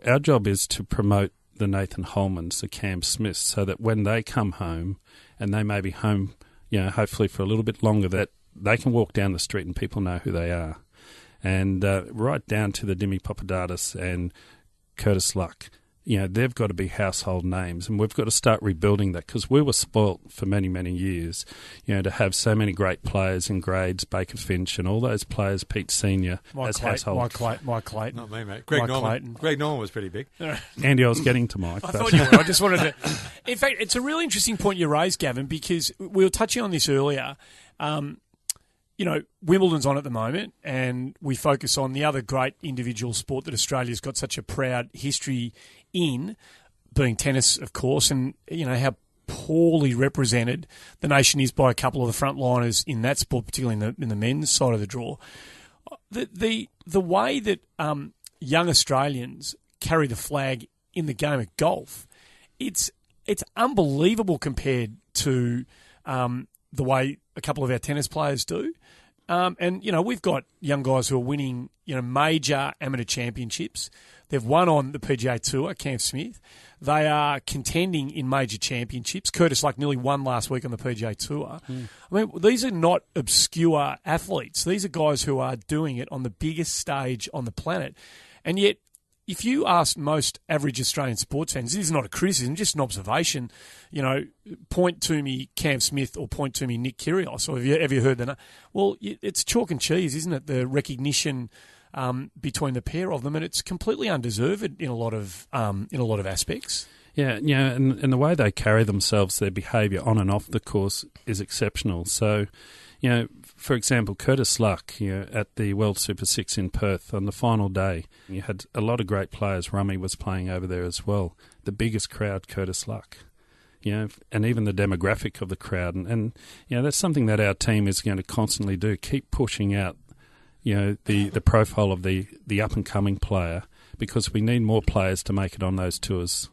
our job is to promote the Nathan Holmans, the Cam Smiths, so that when they come home, and they may be home, hopefully for a little bit longer, that they can walk down the street and people know who they are. And right down to the Dimi Papadatis and Curtis Luck, they've got to be household names, and we've got to start rebuilding that, because we were spoilt for many, many years, to have so many great players in grades, Baker Finch and all those players, Pete Senior, as household. Mike Clayton. Not me, mate. Greg Norman was pretty big. Andy, I was getting to Mike. I thought you were. I just wanted to... In fact, it's a really interesting point you raised, Gavin, because we were touching on this earlier. Wimbledon's on at the moment, and we focus on the other great individual sport that Australia's got such a proud history in, being tennis, of course, and how poorly represented the nation is by a couple of the frontliners in that sport, particularly in the men's side of the draw. The way that young Australians carry the flag in the game of golf, it's unbelievable compared to the way a couple of our tennis players do. We've got young guys who are winning, major amateur championships. They've won on the PGA Tour, Cam Smith. They are contending in major championships. Curtis Luck nearly won last week on the PGA Tour. I mean, these are not obscure athletes. These are guys who are doing it on the biggest stage on the planet. And yet, if you ask most average Australian sports fans, this is not a criticism, just an observation, point to me Cam Smith or point to me Nick Kyrgios, or have you heard that? Well, it's chalk and cheese, isn't it? The recognition between the pair of them, and it's completely undeserved in a lot of aspects. Yeah, and the way they carry themselves, their behaviour on and off the course is exceptional. So, for example, Curtis Luck, at the World Super 6 in Perth on the final day, you had a lot of great players. Rummy was playing over there as well. The biggest crowd, Curtis Luck. And even the demographic of the crowd. And that's something that our team is going to constantly do, keep pushing out, the profile of the up-and-coming player, because we need more players to make it on those tours.